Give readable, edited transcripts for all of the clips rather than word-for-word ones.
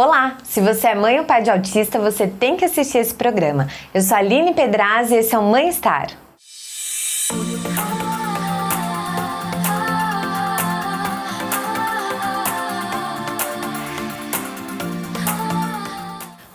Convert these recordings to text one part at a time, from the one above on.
Olá! Se você é mãe ou pai de autista, você tem que assistir esse programa. Eu sou a Aline Pedrazzi e esse é o Mãe Star.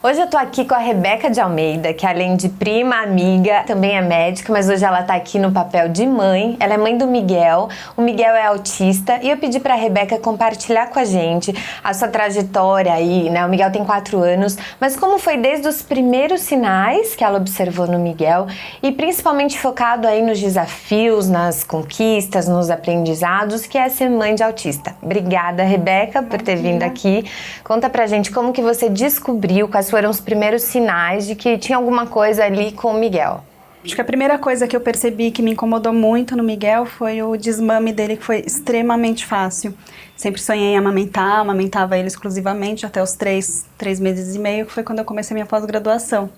Hoje eu tô aqui com a Rebeca de Almeida, que além de prima, amiga, também é médica, mas hoje ela tá aqui no papel de mãe. Ela é mãe do Miguel, o Miguel é autista e eu pedi pra Rebeca compartilhar com a gente a sua trajetória aí, né? O Miguel tem 4 anos, mas como foi desde os primeiros sinais que ela observou no Miguel e principalmente focado aí nos desafios, nas conquistas, nos aprendizados, que é ser mãe de autista. Obrigada, Rebeca, por ter vindo aqui. Conta pra gente como que você descobriu, quais foram os primeiros sinais de que tinha alguma coisa ali com o Miguel. Acho que a primeira coisa que eu percebi que me incomodou muito no Miguel foi o desmame dele, que foi extremamente fácil. Sempre sonhei em amamentar, amamentava ele exclusivamente até os 3 meses e meio, que foi quando eu comecei minha pós-graduação.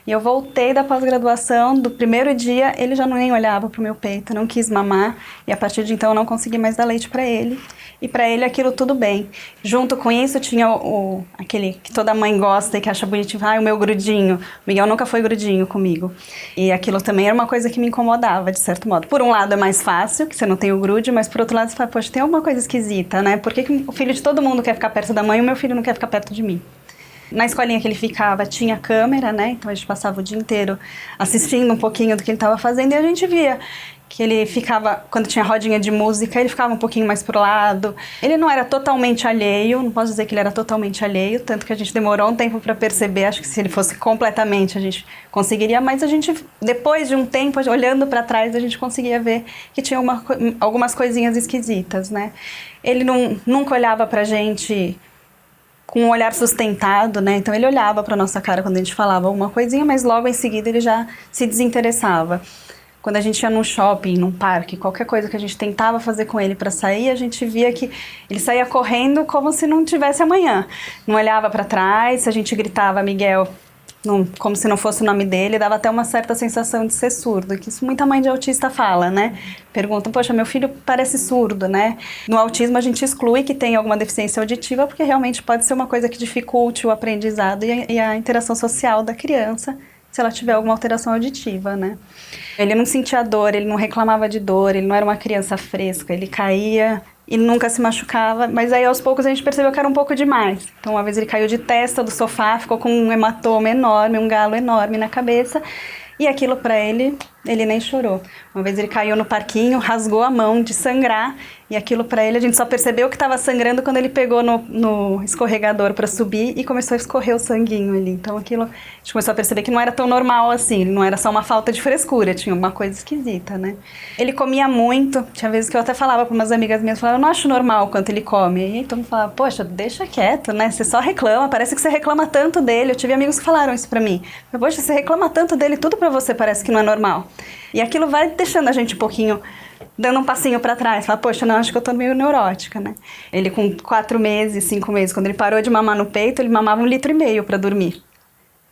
E eu voltei da pós-graduação, do primeiro dia ele já nem olhava pro meu peito, não quis mamar, e a partir de então eu não consegui mais dar leite para ele. E para ele aquilo tudo bem. Junto com isso tinha aquele que toda mãe gosta e que acha bonitinho, o meu grudinho. O Miguel nunca foi grudinho comigo. E aquilo também era uma coisa que me incomodava, de certo modo. Por um lado é mais fácil, que você não tem o grude, mas por outro lado você fala, poxa, tem alguma coisa esquisita, né? Por que o filho de todo mundo quer ficar perto da mãe e o meu filho não quer ficar perto de mim? Na escolinha que ele ficava tinha câmera, né? Então a gente passava o dia inteiro assistindo um pouquinho do que ele estava fazendo e a gente via que ele ficava, quando tinha rodinha de música, ele ficava um pouquinho mais pro lado. Ele não era totalmente alheio, não posso dizer que ele era totalmente alheio, tanto que a gente demorou um tempo para perceber, acho que se ele fosse completamente a gente conseguiria, mas a gente, depois de um tempo, olhando para trás, a gente conseguia ver que tinha algumas coisinhas esquisitas, né? Ele nunca olhava pra gente com um olhar sustentado, né? Então ele olhava pra nossa cara quando a gente falava alguma coisinha, mas logo em seguida ele já se desinteressava. Quando a gente ia num shopping, num parque, qualquer coisa que a gente tentava fazer com ele para sair, a gente via que ele saía correndo como se não tivesse amanhã. Não olhava para trás, se a gente gritava Miguel, como se não fosse o nome dele, dava até uma certa sensação de ser surdo, que isso muita mãe de autista fala, né? Perguntam, poxa, meu filho parece surdo, né? No autismo a gente exclui que tem alguma deficiência auditiva, porque realmente pode ser uma coisa que dificulte o aprendizado e a interação social da criança, se ela tiver alguma alteração auditiva, né? Ele não sentia dor, ele não reclamava de dor, ele não era uma criança fresca, ele caía e nunca se machucava, mas aí aos poucos a gente percebeu que era um pouco demais. Então uma vez ele caiu de testa do sofá, ficou com um hematoma enorme, um galo enorme na cabeça, e aquilo pra ele nem chorou. Uma vez ele caiu no parquinho, rasgou a mão de sangrar, e aquilo pra ele, a gente só percebeu que estava sangrando quando ele pegou no escorregador para subir e começou a escorrer o sanguinho ali. Então aquilo, a gente começou a perceber que não era tão normal assim, não era só uma falta de frescura, tinha uma coisa esquisita, né? Ele comia muito, tinha vezes que eu até falava para umas amigas minhas, eu não acho normal quanto ele come. E aí todo mundo falava, poxa, deixa quieto, né? Você só reclama, parece que você reclama tanto dele. Eu tive amigos que falaram isso pra mim. Poxa, você reclama tanto dele, tudo pra você parece que não é normal. E aquilo vai deixando a gente um pouquinho, dando um passinho pra trás, fala, poxa, não, acho que eu tô meio neurótica, né? Ele com 4 meses, 5 meses, quando ele parou de mamar no peito, ele mamava 1,5 litro pra dormir.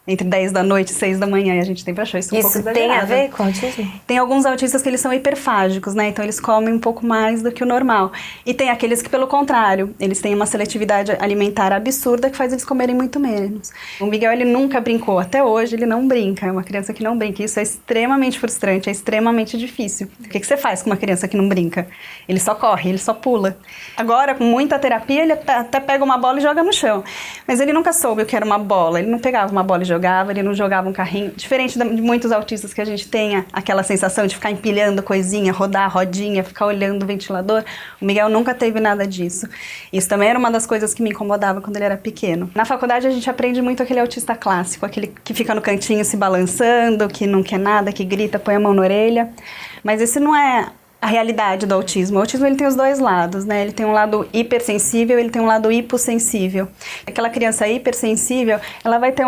Entre 10 da noite e 6 da manhã, e a gente sempre achou isso um pouco exagerado. Isso tem a ver com autismo? Tem alguns autistas que eles são hiperfágicos, né? Então eles comem um pouco mais do que o normal. E tem aqueles que, pelo contrário, eles têm uma seletividade alimentar absurda que faz eles comerem muito menos. O Miguel, ele nunca brincou. Até hoje, ele não brinca. É uma criança que não brinca. Isso é extremamente frustrante, é extremamente difícil. O que você faz com uma criança que não brinca? Ele só corre, ele só pula. Agora, com muita terapia, ele até pega uma bola e joga no chão. Mas ele nunca soube o que era uma bola. Ele não pegava uma bola e jogava, ele não jogava um carrinho. Diferente de muitos autistas que a gente tenha aquela sensação de ficar empilhando coisinha, rodar rodinha, ficar olhando o ventilador, o Miguel nunca teve nada disso. Isso também era uma das coisas que me incomodava quando ele era pequeno. Na faculdade a gente aprende muito aquele autista clássico, aquele que fica no cantinho se balançando, que não quer nada, que grita, põe a mão na orelha. Mas esse não é a realidade do autismo. O autismo, ele tem os dois lados, né? Ele tem um lado hipersensível, ele tem um lado hipossensível. Aquela criança hipersensível, ela vai ter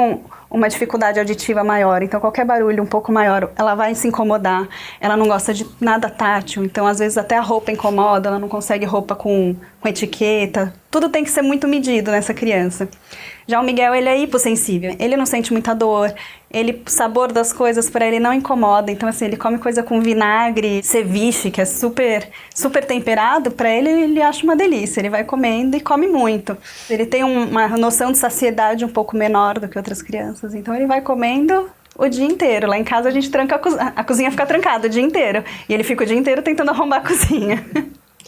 uma dificuldade auditiva maior, então qualquer barulho um pouco maior, ela vai se incomodar, ela não gosta de nada tátil, então às vezes até a roupa incomoda, ela não consegue roupa com etiqueta, tudo tem que ser muito medido nessa criança. Já o Miguel, ele é hipossensível, ele não sente muita dor, o sabor das coisas para ele não incomoda, então assim, ele come coisa com vinagre, ceviche, que é super, super temperado, para ele acha uma delícia, ele vai comendo e come muito. Ele tem uma noção de saciedade um pouco menor do que outras crianças, então ele vai comendo o dia inteiro. Lá em casa a gente tranca a cozinha fica trancada o dia inteiro, e ele fica o dia inteiro tentando arrombar a cozinha.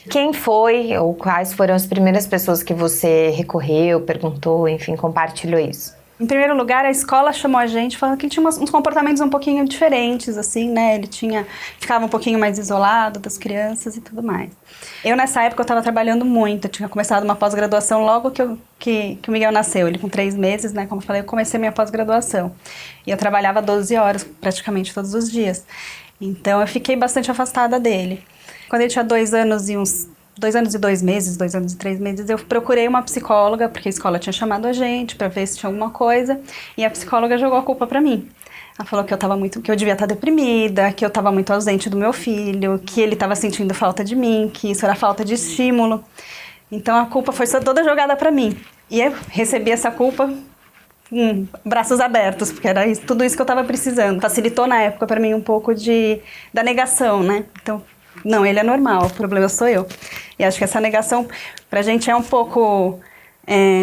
Quem foi ou quais foram as primeiras pessoas que você recorreu, perguntou, enfim, compartilhou isso? Em primeiro lugar, a escola chamou a gente falando que ele tinha uns comportamentos um pouquinho diferentes, assim, né? Ele ficava um pouquinho mais isolado das crianças e tudo mais. Eu, nessa época, eu estava trabalhando muito. Eu tinha começado uma pós-graduação logo que o Miguel nasceu. Ele com 3 meses, né? Como eu falei, eu comecei minha pós-graduação. E eu trabalhava 12 horas, praticamente todos os dias. Então, eu fiquei bastante afastada dele. Quando ele tinha 2 anos e 2 meses, 2 anos e 3 meses, eu procurei uma psicóloga, porque a escola tinha chamado a gente para ver se tinha alguma coisa, e a psicóloga jogou a culpa para mim. Ela falou que eu devia estar deprimida, que eu estava muito ausente do meu filho, que ele estava sentindo falta de mim, que isso era falta de estímulo. Então a culpa foi toda jogada para mim. E eu recebi essa culpa com braços abertos, porque era tudo isso que eu estava precisando. Facilitou na época para mim um pouco da negação, né? Então, não, ele é normal, o problema sou eu. E acho que essa negação pra gente é um pouco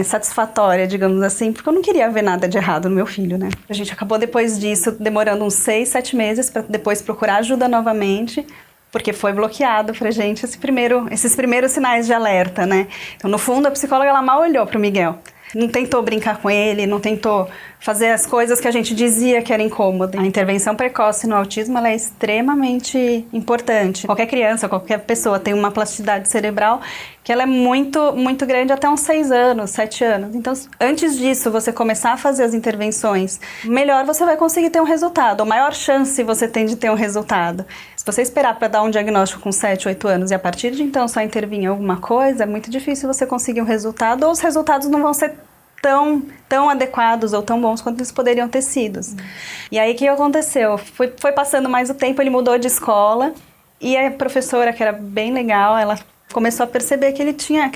satisfatória, digamos assim, porque eu não queria ver nada de errado no meu filho, né? A gente acabou depois disso demorando uns 6, 7 meses para depois procurar ajuda novamente, porque foi bloqueado pra gente esses primeiros sinais de alerta, né? Então, no fundo, a psicóloga ela mal olhou pro Miguel. Não tentou brincar com ele, não tentou fazer as coisas que a gente dizia que era incômoda. A intervenção precoce no autismo ela é extremamente importante. Qualquer criança, qualquer pessoa tem uma plasticidade cerebral que ela é muito, muito grande até uns 6 anos, 7 anos. Então, antes disso, você começar a fazer as intervenções, melhor você vai conseguir ter um resultado, ou maior chance você tem de ter um resultado. Se você esperar para dar um diagnóstico com 7, 8 anos e a partir de então só intervir em alguma coisa, é muito difícil você conseguir um resultado, ou os resultados não vão ser tão adequados ou tão bons quanto eles poderiam ter sido. E aí, o que aconteceu? Foi passando mais o tempo, ele mudou de escola, e a professora, que era bem legal, ela começou a perceber que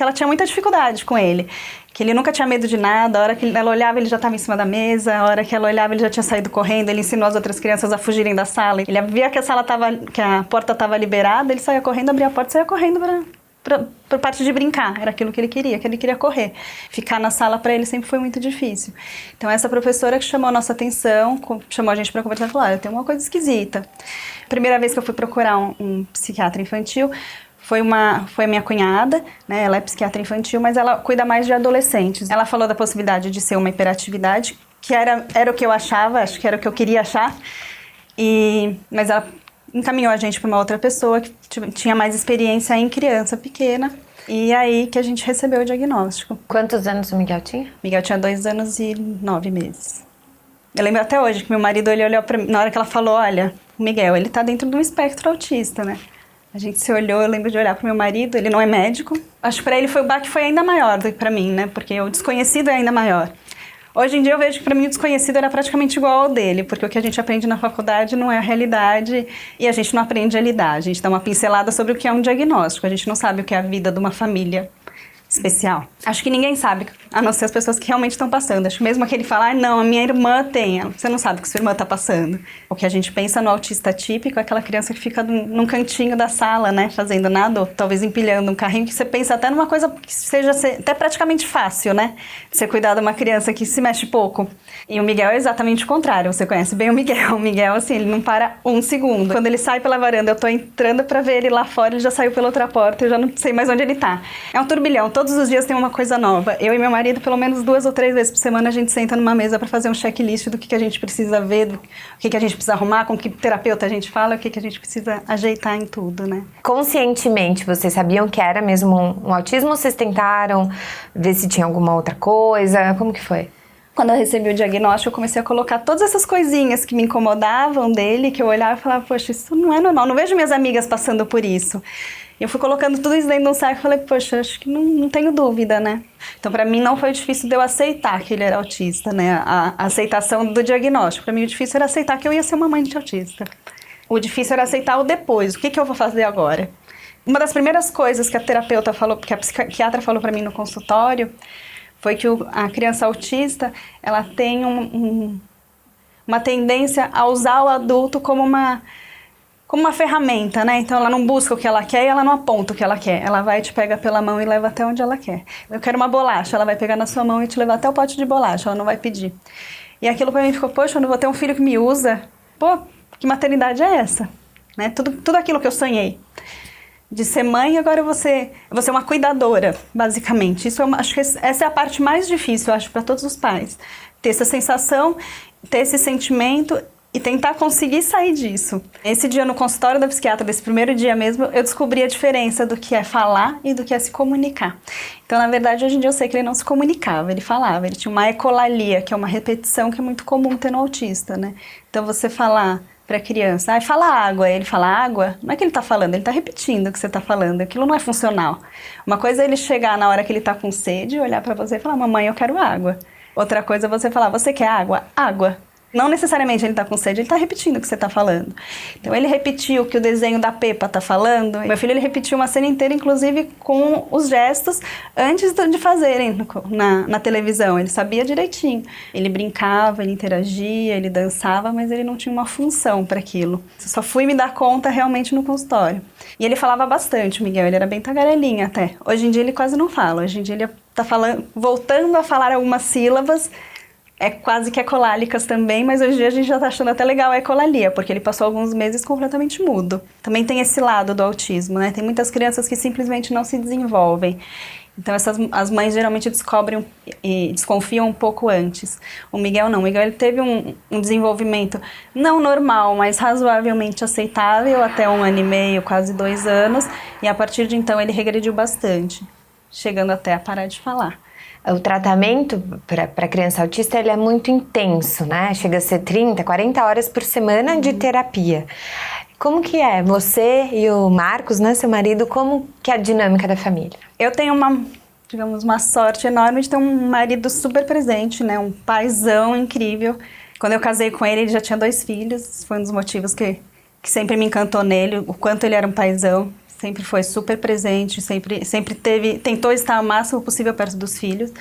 ela tinha muita dificuldade com ele, que ele nunca tinha medo de nada, a hora que ela olhava ele já estava em cima da mesa, a hora que ela olhava ele já tinha saído correndo, ele ensinou as outras crianças a fugirem da sala, ele via que a porta estava liberada, ele saía correndo, abria a porta e saía correndo por parte de brincar, era aquilo que ele queria correr. Ficar na sala para ele sempre foi muito difícil. Então essa professora que chamou a nossa atenção, chamou a gente para conversar e falou, olha, tem uma coisa esquisita. Primeira vez que eu fui procurar um psiquiatra infantil, foi a minha cunhada, né? Ela é psiquiatra infantil, mas ela cuida mais de adolescentes. Ela falou da possibilidade de ser uma hiperatividade, que era o que eu achava, acho que era o que eu queria achar, mas ela encaminhou a gente para uma outra pessoa que tinha mais experiência em criança pequena, e aí que a gente recebeu o diagnóstico. Quantos anos o Miguel tinha? Miguel tinha 2 anos e 9 meses. Eu lembro até hoje que meu marido ele olhou para mim, na hora que ela falou, olha, o Miguel, ele tá dentro de um espectro autista, né? A gente se olhou, eu lembro de olhar pro meu marido, ele não é médico. Acho que para ele o baque foi ainda maior do que para mim, né? Porque o desconhecido é ainda maior. Hoje em dia eu vejo que para mim o desconhecido era praticamente igual ao dele, porque o que a gente aprende na faculdade não é a realidade e a gente não aprende a lidar. A gente dá uma pincelada sobre o que é um diagnóstico, a gente não sabe o que é a vida de uma família especial. Acho que ninguém sabe, a não ser as pessoas que realmente estão passando. Acho que mesmo aquele falar, não, a minha irmã tem, você não sabe o que sua irmã está passando. O que a gente pensa no autista típico é aquela criança que fica num cantinho da sala, né, fazendo nada, ou talvez empilhando um carrinho, que você pensa até numa coisa que seja até praticamente fácil, né, você cuidar de uma criança que se mexe pouco. E o Miguel é exatamente o contrário, você conhece bem o Miguel. O Miguel, assim, ele não para um segundo. Quando ele sai pela varanda, eu tô entrando pra ver ele lá fora, ele já saiu pela outra porta, eu já não sei mais onde ele tá. É um turbilhão, todos os dias tem uma coisa nova. Eu e meu marido, pelo menos 2 ou 3 vezes por semana, a gente senta numa mesa para fazer um checklist do que a gente precisa ver, do que a gente precisa arrumar, com que terapeuta a gente fala, o que a gente precisa ajeitar em tudo, né? Conscientemente, vocês sabiam que era mesmo um autismo ou vocês tentaram ver se tinha alguma outra coisa? Como que foi? Quando eu recebi o diagnóstico, eu comecei a colocar todas essas coisinhas que me incomodavam dele, que eu olhava e falava, poxa, isso não é normal, não vejo minhas amigas passando por isso. E eu fui colocando tudo isso dentro de um saco e falei, poxa, acho que não tenho dúvida, né? Então, pra mim, não foi difícil de eu aceitar que ele era autista, né? A aceitação do diagnóstico. Pra mim, o difícil era aceitar que eu ia ser uma mãe de autista. O difícil era aceitar o depois. O que eu vou fazer agora? Uma das primeiras coisas que a terapeuta falou, que a psiquiatra falou pra mim no consultório, foi que a criança autista, ela tem uma tendência a usar o adulto como uma ferramenta, né? Então ela não busca o que ela quer e ela não aponta o que ela quer. Ela vai e te pega pela mão e leva até onde ela quer. Eu quero uma bolacha, ela vai pegar na sua mão e te levar até o pote de bolacha, ela não vai pedir. E aquilo pra mim ficou, poxa, eu não vou ter um filho que me usa. Pô, que maternidade é essa? Né? Tudo aquilo que eu sonhei. De ser mãe, agora eu vou ser uma cuidadora, basicamente. Acho que essa é a parte mais difícil, eu acho, para todos os pais. Ter essa sensação, ter esse sentimento e tentar conseguir sair disso. Esse dia no consultório da psiquiatra, desse primeiro dia mesmo, eu descobri a diferença do que é falar e do que é se comunicar. Então, na verdade, hoje em dia eu sei que ele não se comunicava, ele falava. Ele tinha uma ecolalia, que é uma repetição que é muito comum ter no autista, né? Então, você falar para a criança, fala água, ele fala água, não é que ele está falando, ele está repetindo o que você está falando, aquilo não é funcional. Uma coisa é ele chegar na hora que ele está com sede, olhar para você e falar, mamãe, eu quero água. Outra coisa é você falar, você quer água? Água. Não necessariamente ele está com sede, ele está repetindo o que você está falando. Então ele repetiu o que o desenho da Peppa está falando. Meu filho ele repetiu uma cena inteira, inclusive com os gestos, antes de fazerem na televisão. Ele sabia direitinho. Ele brincava, ele interagia, ele dançava, mas ele não tinha uma função para aquilo. Só fui me dar conta realmente no consultório. E ele falava bastante, o Miguel, ele era bem tagarelinho até. Hoje em dia ele quase não fala. Hoje em dia ele está voltando a falar algumas sílabas. É quase que ecolálicas também, mas hoje em dia a gente já tá achando até legal a ecolalia, porque ele passou alguns meses completamente mudo. Também tem esse lado do autismo, né? Tem muitas crianças que simplesmente não se desenvolvem. Então as mães geralmente descobrem e desconfiam um pouco antes. O Miguel não. O Miguel ele teve um desenvolvimento não normal, mas razoavelmente aceitável até 1 ano e meio, quase 2 anos. E a partir de então ele regrediu bastante, chegando até a parar de falar. O tratamento para criança autista ele é muito intenso, né? Chega a ser 30, 40 horas por semana de terapia. Como que é? Você e o Marcos, né, seu marido, como que é a dinâmica da família? Eu tenho uma sorte enorme de ter um marido super presente, né? Um paizão incrível. Quando eu casei com ele já tinha 2 filhos. Foi um dos motivos que sempre me encantou nele, o quanto ele era um paizão. Sempre foi super presente, sempre tentou estar o máximo possível perto dos filhos.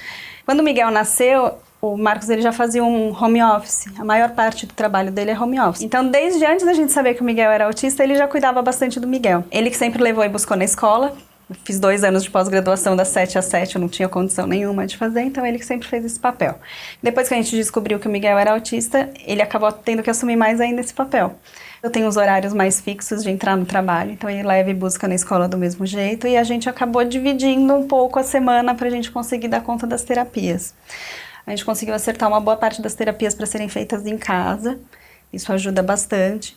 Quando o Miguel nasceu, o Marcos ele já fazia um home office. A maior parte do trabalho dele é home office. Então, desde antes da gente saber que o Miguel era autista, ele já cuidava bastante do Miguel. Ele que sempre levou e buscou na escola. Eu fiz 2 anos de pós-graduação das 7 às 7, eu não tinha condição nenhuma de fazer, então ele que sempre fez esse papel. Depois que a gente descobriu que o Miguel era autista, ele acabou tendo que assumir mais ainda esse papel. Eu tenho os horários mais fixos de entrar no trabalho, então ele leva e busca na escola do mesmo jeito e a gente acabou dividindo um pouco a semana para a gente conseguir dar conta das terapias. A gente conseguiu acertar uma boa parte das terapias para serem feitas em casa, isso ajuda bastante,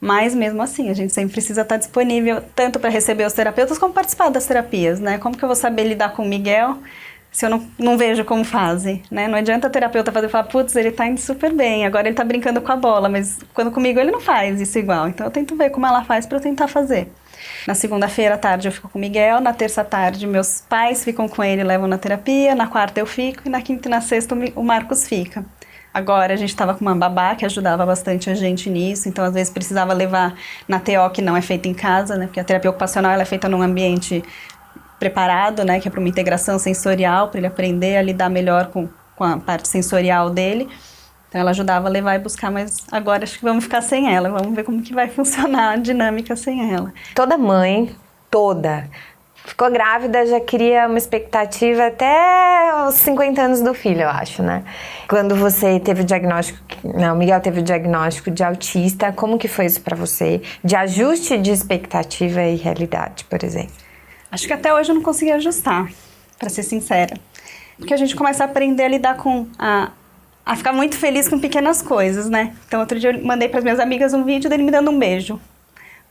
mas mesmo assim a gente sempre precisa estar disponível tanto para receber os terapeutas como participar das terapias, né? Como que eu vou saber lidar com o Miguel se eu não vejo como fazem, né? Não adianta a terapeuta falar, putz, ele tá indo super bem, agora ele tá brincando com a bola, mas quando comigo ele não faz isso igual. Então eu tento ver como ela faz para eu tentar fazer. Na segunda-feira à tarde eu fico com o Miguel, na terça à tarde meus pais ficam com ele e levam na terapia, na quarta eu fico e na quinta e na sexta o Marcos fica. Agora a gente estava com uma babá que ajudava bastante a gente nisso, então às vezes precisava levar na TO que não é feita em casa, né? Porque a terapia ocupacional ela é feita num ambiente preparado, né, que é para uma integração sensorial, para ele aprender a lidar melhor com a parte sensorial dele. Então ela ajudava a levar e buscar, mas agora acho que vamos ficar sem ela, vamos ver como que vai funcionar a dinâmica sem ela. Toda mãe, ficou grávida, já cria uma expectativa até os 50 anos do filho, eu acho, né? Quando você teve o diagnóstico, o Miguel teve o diagnóstico de autista, como que foi isso para você? De ajuste de expectativa e realidade, por exemplo? Acho que até hoje eu não consegui ajustar, para ser sincera. Porque a gente começa a aprender a lidar a ficar muito feliz com pequenas coisas, né? Então, outro dia eu mandei para as minhas amigas um vídeo dele me dando um beijo.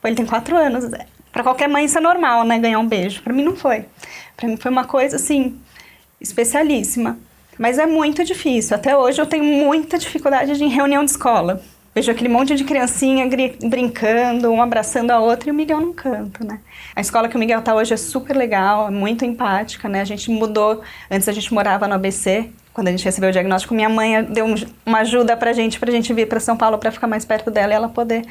Pô, ele tem 4 anos. Para qualquer mãe isso é normal, né? Ganhar um beijo. Para mim não foi. Para mim foi uma coisa, assim, especialíssima. Mas é muito difícil. Até hoje eu tenho muita dificuldade de ir em reunião de escola. Vejo aquele monte de criancinha brincando, um abraçando a outra, e o Miguel não canta, né? A escola que o Miguel tá hoje é super legal, é muito empática, né? A gente mudou, antes a gente morava no ABC, quando a gente recebeu o diagnóstico, minha mãe deu uma ajuda pra gente vir pra São Paulo pra ficar mais perto dela e ela poder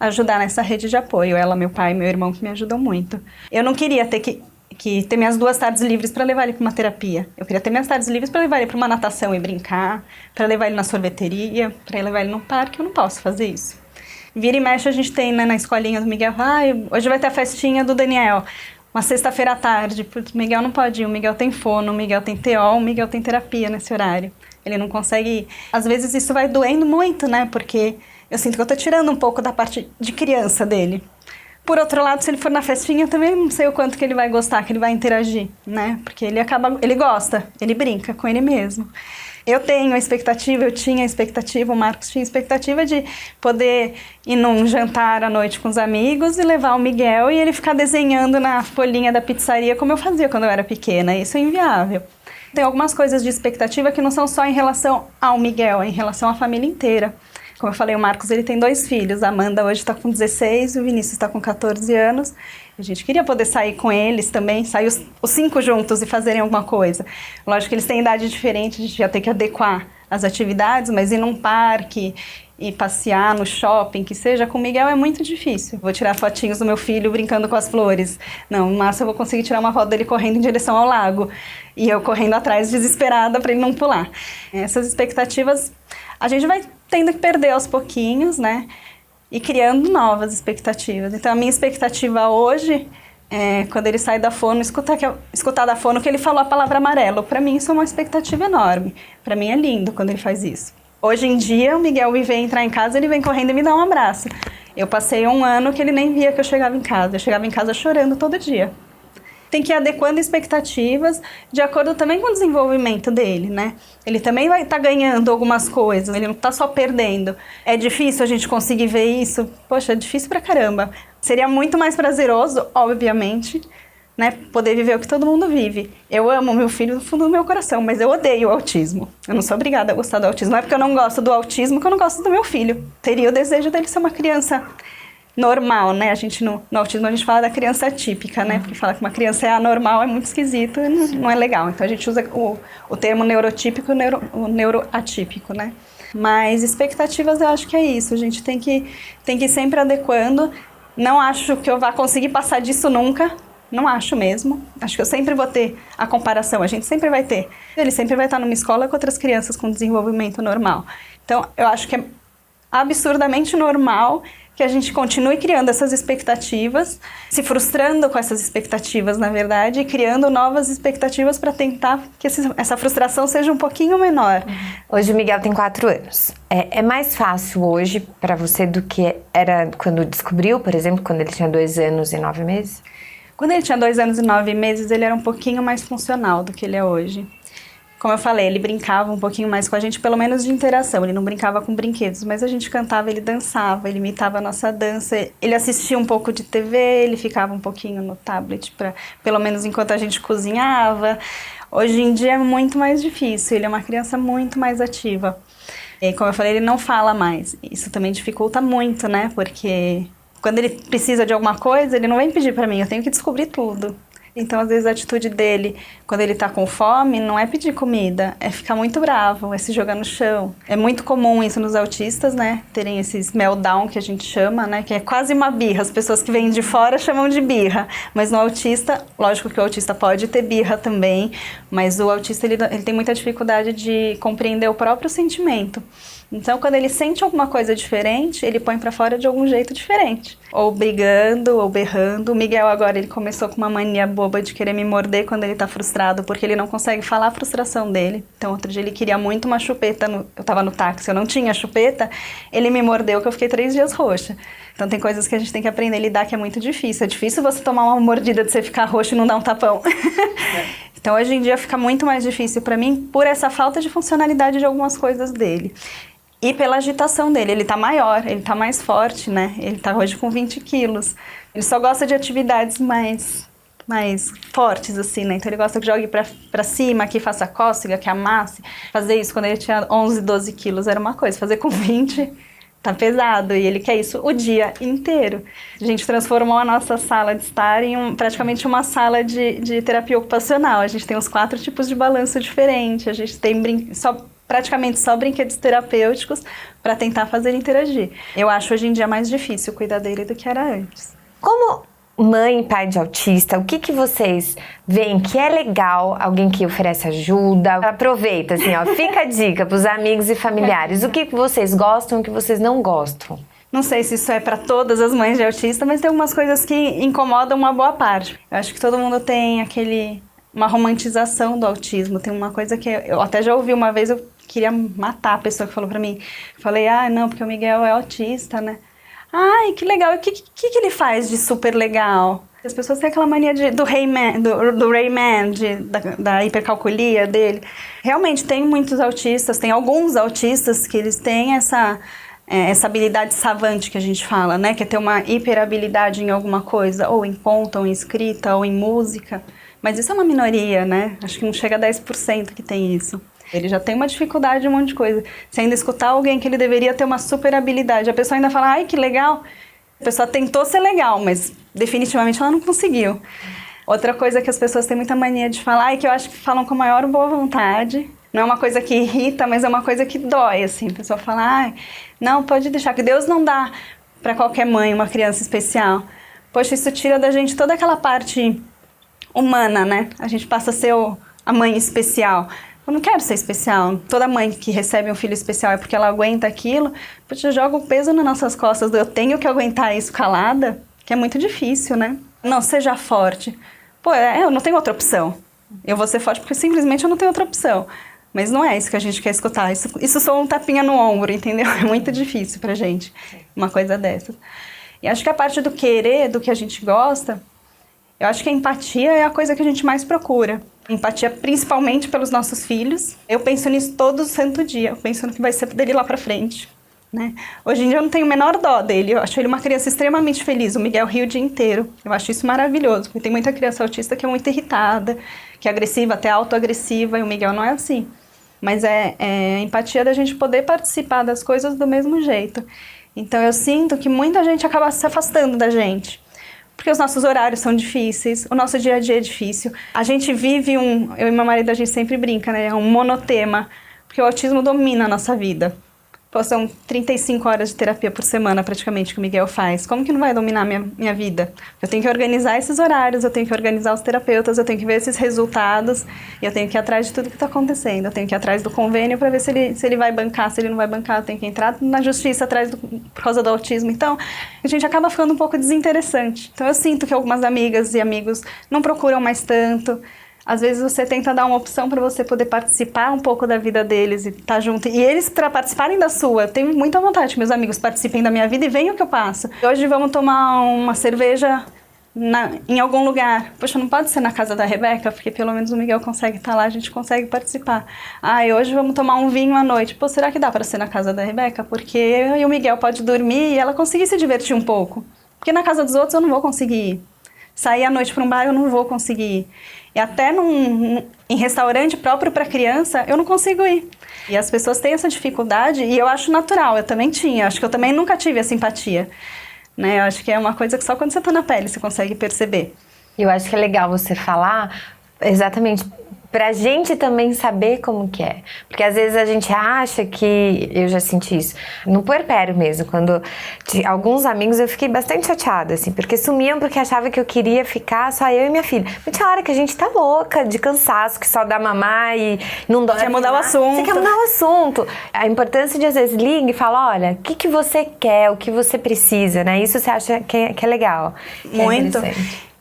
ajudar nessa rede de apoio. Ela, meu pai e meu irmão que me ajudam muito. Eu não queria ter que ter minhas 2 tardes livres para levar ele para uma terapia. Eu queria ter minhas tardes livres para levar ele para uma natação e brincar, para levar ele na sorveteria, para levar ele no parque. Eu não posso fazer isso. Vira e mexe a gente tem, né, na escolinha do Miguel, hoje vai ter a festinha do Daniel, uma sexta-feira à tarde, porque o Miguel não pode ir, o Miguel tem fono, o Miguel tem TO, o Miguel tem terapia nesse horário. Ele não consegue ir. Às vezes isso vai doendo muito, né, porque eu sinto que eu tô tirando um pouco da parte de criança dele. Por outro lado, se ele for na festinha, também não sei o quanto que ele vai gostar, que ele vai interagir, né? Porque ele gosta, ele brinca com ele mesmo. Eu tinha a expectativa, o Marcos tinha a expectativa de poder ir num jantar à noite com os amigos e levar o Miguel e ele ficar desenhando na folhinha da pizzaria como eu fazia quando eu era pequena. Isso é inviável. Tem algumas coisas de expectativa que não são só em relação ao Miguel, é em relação à família inteira. Como eu falei, o Marcos ele tem 2 filhos, a Amanda hoje está com 16, o Vinícius está com 14 anos. A gente queria poder sair com eles também, sair os 5 juntos e fazerem alguma coisa. Lógico que eles têm idade diferente, a gente ia ter que adequar as atividades, mas ir num parque e passear no shopping, que seja, com o Miguel é muito difícil. Vou tirar fotinhos do meu filho brincando com as flores. Não, mas eu vou conseguir tirar uma foto dele correndo em direção ao lago. E eu correndo atrás desesperada para ele não pular. Essas expectativas a gente vai tendo que perder aos pouquinhos, né? E criando novas expectativas. Então, a minha expectativa hoje é, quando ele sai da fono, escutar da fono que ele falou a palavra amarelo. Para mim, isso é uma expectativa enorme. Para mim, é lindo quando ele faz isso. Hoje em dia, o Miguel me vê entrar em casa, ele vem correndo e me dá um abraço. Eu passei 1 ano que ele nem via que eu chegava em casa. Eu chegava em casa chorando todo dia. Tem que ir adequando expectativas de acordo também com o desenvolvimento dele, né? Ele também vai estar ganhando algumas coisas, ele não está só perdendo. É difícil a gente conseguir ver isso? Poxa, é difícil pra caramba. Seria muito mais prazeroso, obviamente, né? Poder viver o que todo mundo vive. Eu amo meu filho do fundo do meu coração, mas eu odeio o autismo. Eu não sou obrigada a gostar do autismo. Não é porque eu não gosto do autismo que eu não gosto do meu filho. Teria o desejo dele ser uma criança normal, né? A gente no autismo a gente fala da criança atípica, né? Porque falar que uma criança é anormal é muito esquisito e não é legal. Então a gente usa o termo neurotípico e o neuroatípico, né? Mas expectativas eu acho que é isso. A gente tem que ir sempre adequando. Não acho que eu vá conseguir passar disso nunca. Não acho mesmo. Acho que eu sempre vou ter a comparação. A gente sempre vai ter. Ele sempre vai estar numa escola com outras crianças com desenvolvimento normal. Então eu acho que é absurdamente normal que a gente continue criando essas expectativas, se frustrando com essas expectativas, na verdade, e criando novas expectativas para tentar que essa frustração seja um pouquinho menor. Hoje o Miguel tem 4 anos. É mais fácil hoje para você do que era quando descobriu, por exemplo, quando ele tinha 2 anos e 9 meses? Quando ele tinha 2 anos e 9 meses, ele era um pouquinho mais funcional do que ele é hoje. Como eu falei, ele brincava um pouquinho mais com a gente, pelo menos de interação. Ele não brincava com brinquedos, mas a gente cantava, ele dançava, ele imitava a nossa dança. Ele assistia um pouco de TV, ele ficava um pouquinho no tablet, pelo menos enquanto a gente cozinhava. Hoje em dia é muito mais difícil, ele é uma criança muito mais ativa. E, como eu falei, ele não fala mais. Isso também dificulta muito, né? Porque quando ele precisa de alguma coisa, ele não vem pedir pra mim, eu tenho que descobrir tudo. Então, às vezes, a atitude dele, quando ele tá com fome, não é pedir comida, é ficar muito bravo, é se jogar no chão. É muito comum isso nos autistas, né? Terem esses meltdown, que a gente chama, né? Que é quase uma birra. As pessoas que vêm de fora chamam de birra. Mas no autista, lógico que o autista pode ter birra também, mas o autista, ele tem muita dificuldade de compreender o próprio sentimento. Então, quando ele sente alguma coisa diferente, ele põe pra fora de algum jeito diferente. Ou brigando, ou berrando. O Miguel agora, ele começou com uma mania boba de querer me morder quando ele tá frustrado, porque ele não consegue falar a frustração dele. Então, outro dia ele queria muito uma chupeta. Eu tava no táxi, eu não tinha chupeta. Ele me mordeu, que eu fiquei 3 dias roxa. Então, tem coisas que a gente tem que aprender a lidar, que é muito difícil. É difícil você tomar uma mordida de você ficar roxo e não dar um tapão. Então, hoje em dia, fica muito mais difícil pra mim por essa falta de funcionalidade de algumas coisas dele. E pela agitação dele, ele tá maior, ele tá mais forte, né? Ele tá hoje com 20 quilos. Ele só gosta de atividades mais mais fortes, assim, né? Então ele gosta que jogue pra cima, que faça cócega, que amasse. Fazer isso quando ele tinha 11, 12 quilos era uma coisa. Fazer com 20 tá pesado. E ele quer isso o dia inteiro. A gente transformou a nossa sala de estar em praticamente uma sala de terapia ocupacional. A gente tem uns 4 tipos de balanço diferentes. A gente tem praticamente só brinquedos terapêuticos para tentar fazer ele interagir. Eu acho hoje em dia mais difícil cuidar dele do que era antes. Como mãe e pai de autista, o que vocês veem que é legal, alguém que oferece ajuda? Aproveita, assim, ó, fica a dica pros amigos e familiares. O que vocês gostam e o que vocês não gostam? Não sei se isso é para todas as mães de autista, mas tem algumas coisas que incomodam uma boa parte. Eu acho que todo mundo tem uma romantização do autismo. Tem uma coisa que eu até já ouvi uma vez, eu queria matar a pessoa que falou pra mim. Falei, não, porque o Miguel é autista, né? Ai, que legal. E o que ele faz de super legal? As pessoas têm aquela mania do Rayman, da hipercalculia dele. Realmente, tem muitos autistas, tem alguns autistas que eles têm essa habilidade savante que a gente fala, né? Que é ter uma hiperabilidade em alguma coisa, ou em conta, ou em escrita, ou em música. Mas isso é uma minoria, né? Acho que não chega a 10% que tem isso. Ele já tem uma dificuldade, um monte de coisa. Se ainda escutar alguém que ele deveria ter uma super habilidade, a pessoa ainda fala, ai, que legal. A pessoa tentou ser legal, mas definitivamente ela não conseguiu. Outra coisa que as pessoas têm muita mania de falar, e que eu acho que falam com a maior boa vontade, não é uma coisa que irrita, mas é uma coisa que dói, assim. A pessoa fala, ai, não, pode deixar, que Deus não dá para qualquer mãe uma criança especial. Poxa, isso tira da gente toda aquela parte humana, né? A gente passa a ser a mãe especial. Eu não quero ser especial. Toda mãe que recebe um filho especial é porque ela aguenta aquilo. Poxa, joga um peso nas nossas costas. Eu tenho que aguentar isso calada, que é muito difícil, né? Não, seja forte. Pô, eu não tenho outra opção. Eu vou ser forte porque simplesmente eu não tenho outra opção. Mas não é isso que a gente quer escutar. Isso só um tapinha no ombro, entendeu? É muito difícil pra gente, uma coisa dessas. E acho que a parte do querer, do que a gente gosta, eu acho que a empatia é a coisa que a gente mais procura. Empatia principalmente pelos nossos filhos. Eu penso nisso todo santo dia. Eu penso no que vai ser dele lá pra frente, né? Hoje em dia eu não tenho o menor dó dele. Eu acho ele uma criança extremamente feliz. O Miguel ri o dia inteiro. Eu acho isso maravilhoso. Porque tem muita criança autista que é muito irritada, que é agressiva, até autoagressiva. E o Miguel não é assim. Mas é a empatia da gente poder participar das coisas do mesmo jeito. Então eu sinto que muita gente acaba se afastando da gente. Porque os nossos horários são difíceis, o nosso dia a dia é difícil. A gente vive eu e meu marido, a gente sempre brinca, né? É um monotema, porque o autismo domina a nossa vida. Pô, são 35 horas de terapia por semana, praticamente, que o Miguel faz. Como que não vai dominar minha vida? Eu tenho que organizar esses horários, eu tenho que organizar os terapeutas, eu tenho que ver esses resultados, e eu tenho que ir atrás de tudo que está acontecendo. Eu tenho que ir atrás do convênio para ver se ele vai bancar, se ele não vai bancar. Eu tenho que entrar na justiça por causa do autismo. Então, a gente acaba ficando um pouco desinteressante. Então, eu sinto que algumas amigas e amigos não procuram mais tanto. Às vezes você tenta dar uma opção para você poder participar um pouco da vida deles e estar junto. E eles, para participarem da sua, eu tenho muita vontade que meus amigos participem da minha vida e venham o que eu passo. Hoje vamos tomar uma cerveja em algum lugar. Poxa, não pode ser na casa da Rebeca, porque pelo menos o Miguel consegue estar lá, a gente consegue participar. E hoje vamos tomar um vinho à noite. Pô, será que dá para ser na casa da Rebeca? Porque eu e o Miguel pode dormir e ela conseguir se divertir um pouco. Porque na casa dos outros eu não vou conseguir ir. Sair à noite para um bar eu não vou conseguir ir. E até em restaurante próprio para criança, eu não consigo ir. E as pessoas têm essa dificuldade e eu acho natural, eu também tinha. Acho que eu também nunca tive essa empatia, né? Eu acho que é uma coisa que só quando você tá na pele você consegue perceber. Eu acho que é legal você falar exatamente pra gente também saber como que é. Porque às vezes a gente acha que... Eu já senti isso. No puerpério mesmo, quando... Alguns amigos eu fiquei bastante chateada, assim. Porque sumiam porque achavam que eu queria ficar só eu e minha filha. Mas tinha hora que a gente tá louca de cansaço, que só dá mamar e não dói. Quer mudar o assunto. Você quer mudar o assunto. A importância de às vezes liga e fala, olha, o que você quer, o que você precisa, né? Isso você acha que é legal. Muito.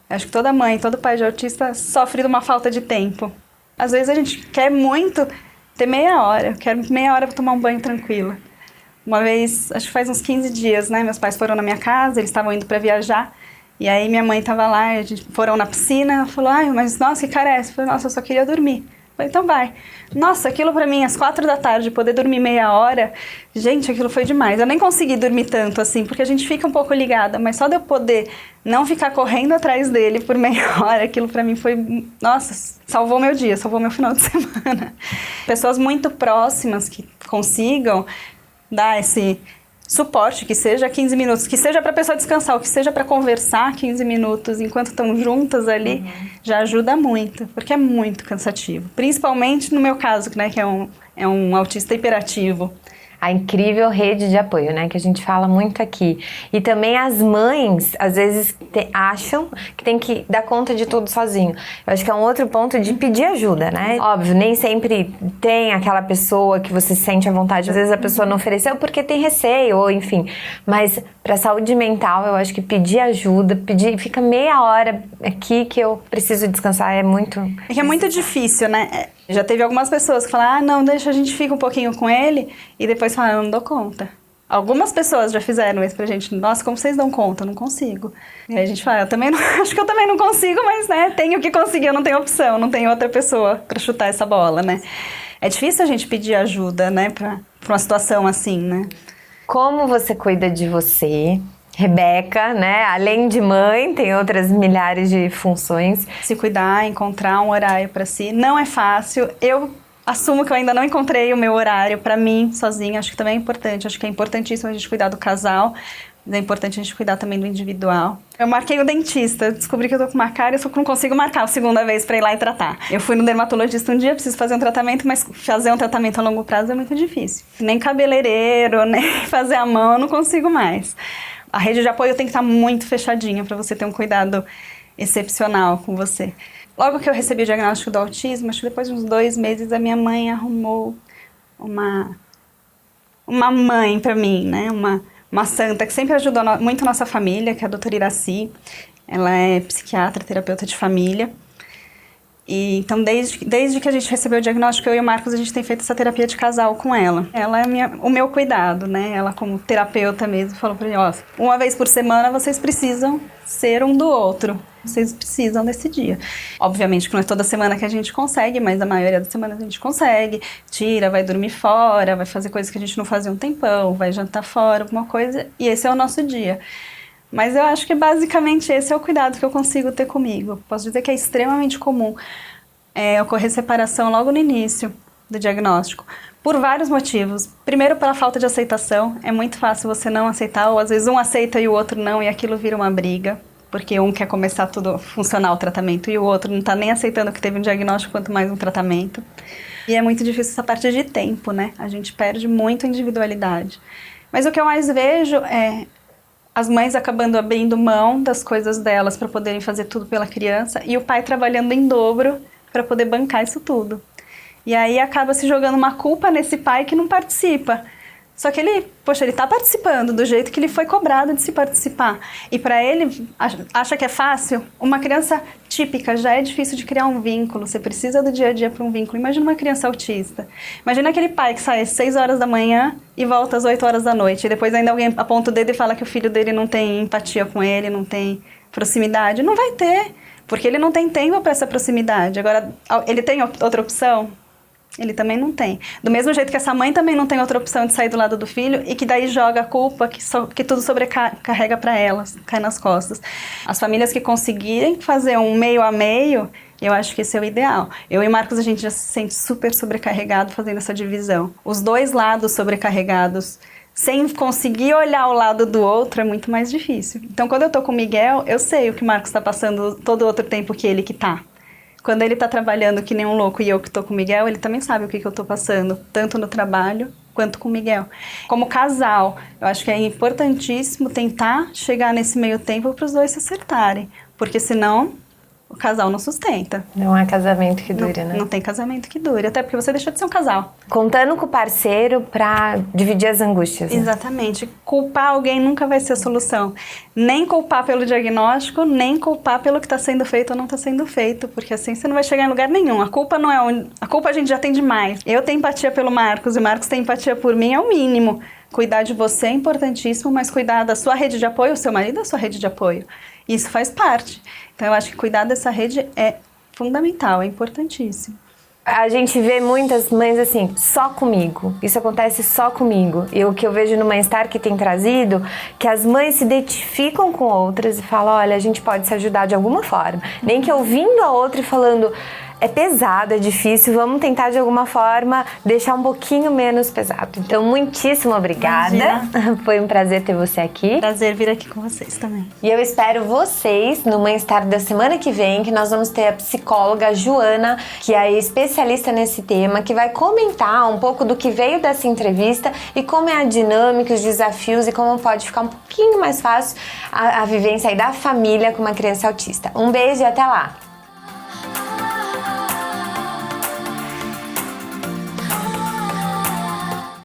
Acho que toda mãe, todo pai de autista sofre de uma falta de tempo. Às vezes a gente quer muito ter meia hora. Eu quero meia hora para tomar um banho tranquilo. Uma vez, acho que faz uns 15 dias, né? Meus pais foram na minha casa, eles estavam indo para viajar. E aí minha mãe estava lá, foram na piscina. Ela falou, mas nossa, que carece. Eu falei, nossa, eu só queria dormir. Falei, então vai. Nossa, aquilo pra mim, às 4 da tarde, poder dormir meia hora, gente, aquilo foi demais. Eu nem consegui dormir tanto assim, porque a gente fica um pouco ligada, mas só de eu poder não ficar correndo atrás dele por meia hora, aquilo pra mim foi, nossa, salvou meu dia, salvou meu final de semana. Pessoas muito próximas que consigam dar esse suporte, que seja 15 minutos, que seja para a pessoa descansar, ou que seja para conversar 15 minutos enquanto estão juntas ali, já ajuda muito, porque é muito cansativo. Principalmente no meu caso, né, que é um autista hiperativo. A incrível rede de apoio, né, que a gente fala muito aqui. E também as mães, às vezes, acham que tem que dar conta de tudo sozinho. Eu acho que é um outro ponto de pedir ajuda, né? Óbvio, nem sempre tem aquela pessoa que você sente à vontade. Às vezes a pessoa não ofereceu porque tem receio, ou enfim. Mas para saúde mental, eu acho que pedir ajuda, fica meia hora aqui que eu preciso descansar, é muito... É que é muito difícil, né? Já teve algumas pessoas que falaram, não, deixa, a gente fica um pouquinho com ele, e depois falaram, eu não dou conta. Algumas pessoas já fizeram isso pra gente, nossa, como vocês dão conta? Eu não consigo. E aí a gente fala, acho que eu também não consigo, mas né, tenho que conseguir, eu não tenho opção, não tenho outra pessoa pra chutar essa bola, né? É difícil a gente pedir ajuda, né, pra uma situação assim, né? Como você cuida de você? Rebeca, né? Além de mãe, tem outras milhares de funções. Se cuidar, encontrar um horário para si, não é fácil. Eu assumo que eu ainda não encontrei o meu horário para mim, sozinha. Acho que também é importante. Acho que é importantíssimo a gente cuidar do casal, mas é importante a gente cuidar também do individual. Eu marquei o dentista, descobri que eu tô com uma cárie, eu só não consigo marcar a segunda vez para ir lá e tratar. Eu fui no dermatologista um dia, preciso fazer um tratamento, mas fazer um tratamento a longo prazo é muito difícil. Nem cabeleireiro, nem fazer a mão, eu não consigo mais. A rede de apoio tem que estar muito fechadinha para você ter um cuidado excepcional com você. Logo que eu recebi o diagnóstico do autismo, acho que depois de uns 2 meses, a minha mãe arrumou uma mãe para mim, né? Uma santa que sempre ajudou muito a nossa família, que é a doutora Iraci. Ela é psiquiatra, terapeuta de família. E, então, desde que a gente recebeu o diagnóstico, eu e o Marcos, a gente tem feito essa terapia de casal com ela. Ela é o meu cuidado, né? Ela, como terapeuta mesmo, falou pra mim, ó, uma vez por semana vocês precisam ser um do outro. Vocês precisam desse dia. Obviamente que não é toda semana que a gente consegue, mas a maioria das semanas a gente consegue. Tira, vai dormir fora, vai fazer coisas que a gente não fazia um tempão, vai jantar fora, alguma coisa. E esse é o nosso dia. Mas eu acho que basicamente esse é o cuidado que eu consigo ter comigo. Posso dizer que é extremamente comum ocorrer separação logo no início do diagnóstico, por vários motivos. Primeiro, pela falta de aceitação. É muito fácil você não aceitar, ou às vezes um aceita e o outro não, e aquilo vira uma briga, porque um quer começar tudo funcionar o tratamento e o outro não está nem aceitando que teve um diagnóstico, quanto mais um tratamento. E é muito difícil essa parte de tempo, né? A gente perde muito a individualidade. Mas o que eu mais vejo é as mães acabando abrindo mão das coisas delas para poderem fazer tudo pela criança e o pai trabalhando em dobro para poder bancar isso tudo. E aí acaba se jogando uma culpa nesse pai que não participa. Só que ele está participando do jeito que ele foi cobrado de se participar. E para ele, acha que é fácil? Uma criança típica já é difícil de criar um vínculo. Você precisa do dia a dia para um vínculo. Imagina uma criança autista. Imagina aquele pai que sai às 6 horas da manhã e volta às 8 horas da noite. E depois ainda alguém aponta o dedo e fala que o filho dele não tem empatia com ele, não tem proximidade. Não vai ter, porque ele não tem tempo para essa proximidade. Agora, ele tem outra opção? Ele também não tem. Do mesmo jeito que essa mãe também não tem outra opção de sair do lado do filho e que daí joga a culpa que tudo sobrecarrega para elas, cai nas costas. As famílias que conseguirem fazer um meio a meio, eu acho que esse é o ideal. Eu e Marcos, a gente já se sente super sobrecarregado fazendo essa divisão. Os dois lados sobrecarregados, sem conseguir olhar o lado do outro, é muito mais difícil. Então, quando eu tô com o Miguel, eu sei o que o Marcos está passando todo o outro tempo que ele que tá. Quando ele está trabalhando que nem um louco e eu que estou com o Miguel, ele também sabe o que eu estou passando, tanto no trabalho quanto com o Miguel. Como casal, eu acho que é importantíssimo tentar chegar nesse meio tempo para os dois se acertarem, porque senão o casal não sustenta. Não é casamento que dure, né? Não tem casamento que dure, até porque você deixa de ser um casal. Contando com o parceiro pra dividir as angústias. Né? Exatamente. Culpar alguém nunca vai ser a solução. Nem culpar pelo diagnóstico, nem culpar pelo que está sendo feito ou não está sendo feito, porque assim você não vai chegar em lugar nenhum. A culpa não é a culpa a gente já tem demais. Eu tenho empatia pelo Marcos e o Marcos tem empatia por mim, é o mínimo. Cuidar de você é importantíssimo, mas cuidar da sua rede de apoio, o seu marido é a sua rede de apoio. Isso faz parte. Então, eu acho que cuidar dessa rede é fundamental, é importantíssimo. A gente vê muitas mães assim, só comigo. Isso acontece só comigo. E o que eu vejo no Mãe-Star que tem trazido, que as mães se identificam com outras e falam, olha, a gente pode se ajudar de alguma forma. Nem que ouvindo a outra e falando, é pesado, é difícil, vamos tentar de alguma forma deixar um pouquinho menos pesado. Então, muitíssimo obrigada. Imagina. Foi um prazer ter você aqui. Prazer vir aqui com vocês também. E eu espero vocês no Mãe-Star da semana que vem, que nós vamos ter a psicóloga Joana, que é especialista nesse tema, que vai comentar um pouco do que veio dessa entrevista e como é a dinâmica, os desafios e como pode ficar um pouquinho mais fácil a vivência aí da família com uma criança autista. Um beijo e até lá!